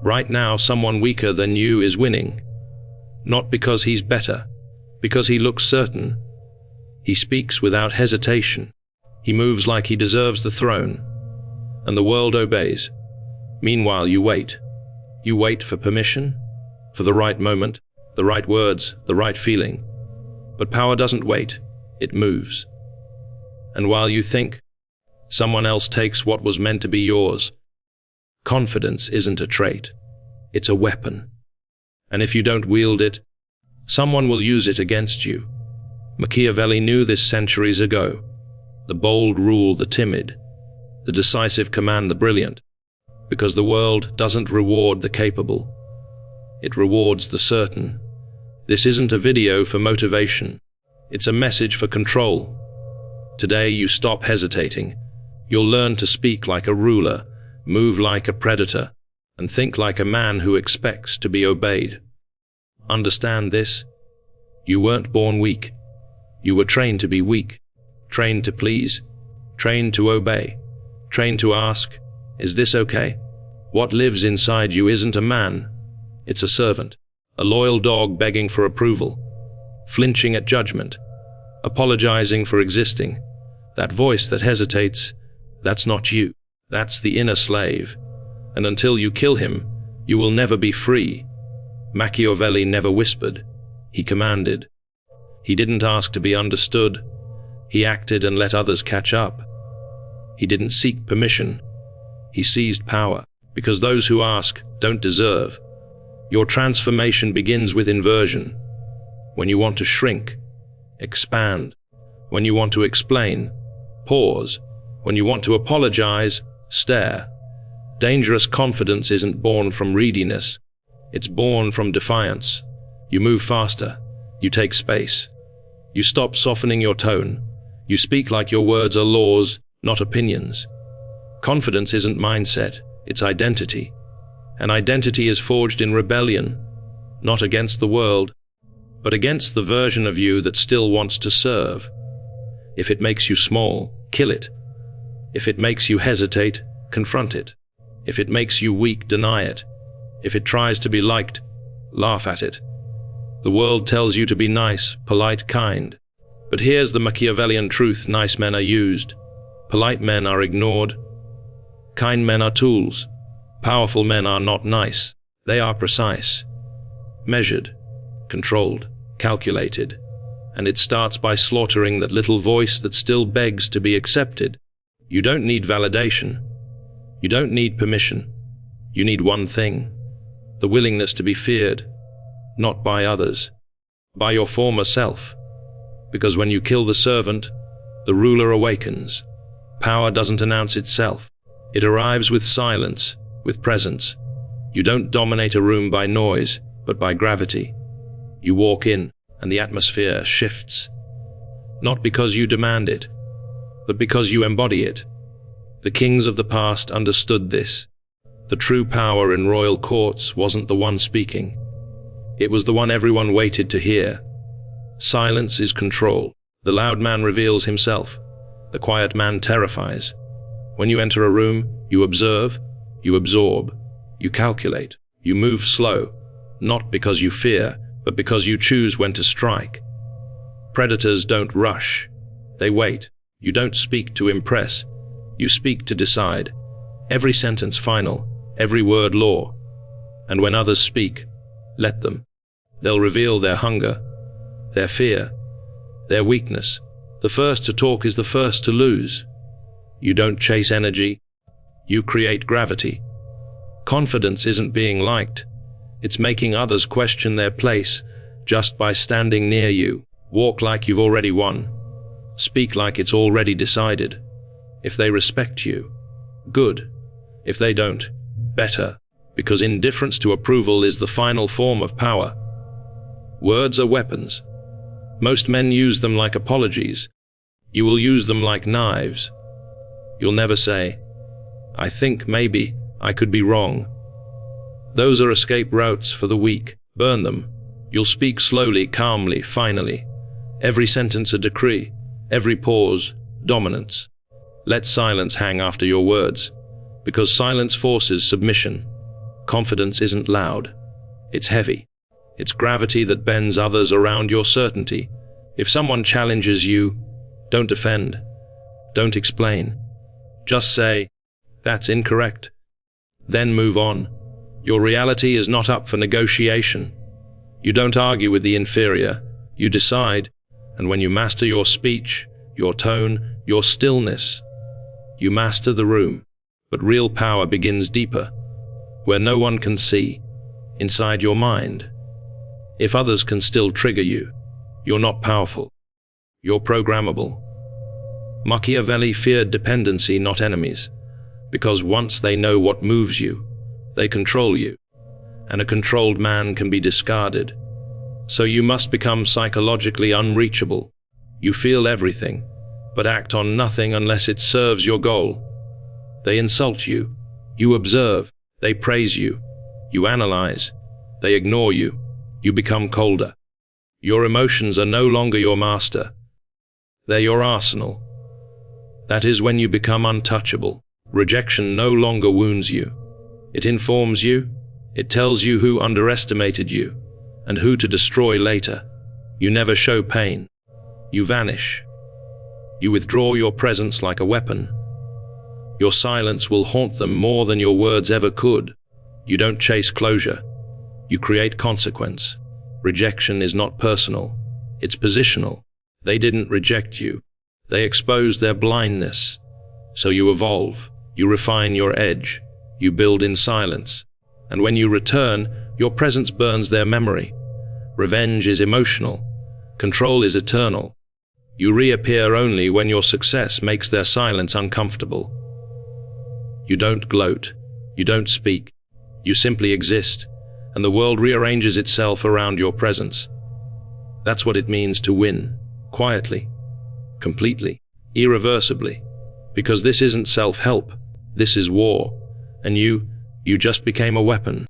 Right now, someone weaker than you is winning. Not because he's better, because he looks certain. He speaks without hesitation. He moves like he deserves the throne. And the world obeys. Meanwhile, you wait. You wait for permission, for the right moment, the right words, the right feeling. But power doesn't wait, it moves. And while you think, someone else takes what was meant to be yours. Confidence isn't a trait, it's a weapon. And if you don't wield it, someone will use it against you. Machiavelli knew this centuries ago. The bold rule the timid, the decisive command the brilliant, because the world doesn't reward the capable. It rewards the certain. This isn't a video for motivation. It's a message for control. Today you stop hesitating. You'll learn to speak like a ruler, move like a predator, and think like a man who expects to be obeyed. Understand this? You weren't born weak. You were trained to be weak, trained to please, trained to obey, trained to ask, is this okay? What lives inside you isn't a man. It's a servant, a loyal dog begging for approval, flinching at judgment, apologizing for existing. That voice that hesitates, that's not you. That's the inner slave. And until you kill him, you will never be free. Machiavelli never whispered. He commanded. He didn't ask to be understood. He acted and let others catch up. He didn't seek permission. He seized power, because those who ask don't deserve. Your transformation begins with inversion. When you want to shrink, expand. When you want to explain, pause. When you want to apologize, stare. Dangerous confidence isn't born from readiness. It's born from defiance. You move faster. You take space. You stop softening your tone. You speak like your words are laws, not opinions. Confidence isn't mindset, it's identity. And identity is forged in rebellion, not against the world, but against the version of you that still wants to serve. If it makes you small, kill it. If it makes you hesitate, confront it. If it makes you weak, deny it. If it tries to be liked, laugh at it. The world tells you to be nice, polite, kind. But here's the Machiavellian truth: nice men are used. Polite men are ignored. Kind men are tools. Powerful men are not nice. They are precise, measured, controlled, calculated. And it starts by slaughtering that little voice that still begs to be accepted. You don't need validation. You don't need permission. You need one thing: the willingness to be feared, not by others, by your former self. Because when you kill the servant, the ruler awakens. Power doesn't announce itself. It arrives with silence, with presence. You don't dominate a room by noise, but by gravity. You walk in, and the atmosphere shifts. Not because you demand it, but because you embody it. The kings of the past understood this. The true power in royal courts wasn't the one speaking. It was the one everyone waited to hear. Silence is control. The loud man reveals himself. The quiet man terrifies. When you enter a room, you observe, you absorb, you calculate, you move slow, not because you fear, but because you choose when to strike. Predators don't rush. They wait. You don't speak to impress. You speak to decide. Every sentence final, every word law. And when others speak, let them. They'll reveal their hunger, their fear, their weakness. The first to talk is the first to lose. You don't chase energy. You create gravity. Confidence isn't being liked. It's making others question their place just by standing near you. Walk like you've already won. Speak like it's already decided. If they respect you, good. If they don't, better. Because indifference to approval is the final form of power. Words are weapons. Most men use them like apologies. You will use them like knives. You'll never say, I think maybe I could be wrong. Those are escape routes for the weak. Burn them. You'll speak slowly, calmly, finally. Every sentence a decree. Every pause, dominance. Let silence hang after your words, because silence forces submission. Confidence isn't loud. It's heavy. It's gravity that bends others around your certainty. If someone challenges you, don't defend. Don't explain. Just say, "That's incorrect." Then move on. Your reality is not up for negotiation. You don't argue with the inferior. You decide, and when you master your speech, your tone, your stillness, you master the room. But real power begins deeper, where no one can see, inside your mind. If others can still trigger you, you're not powerful. You're programmable. Machiavelli feared dependency, not enemies, because once they know what moves you, they control you, and a controlled man can be discarded. So you must become psychologically unreachable. You feel everything, but act on nothing unless it serves your goal. They insult you. You observe. They praise you. You analyze. They ignore you. You become colder. Your emotions are no longer your master. They're your arsenal. That is when you become untouchable. Rejection no longer wounds you. It informs you. It tells you who underestimated you and who to destroy later. You never show pain. You vanish. You withdraw your presence like a weapon. Your silence will haunt them more than your words ever could. You don't chase closure. You create consequence. Rejection is not personal. It's positional. They didn't reject you. They exposed their blindness. So you evolve. You refine your edge. You build in silence. And when you return, your presence burns their memory. Revenge is emotional. Control is eternal. You reappear only when your success makes their silence uncomfortable. You don't gloat. You don't speak. You simply exist, and the world rearranges itself around your presence. That's what it means to win, quietly, completely, irreversibly. Because this isn't self-help. This is war. And you just became a weapon.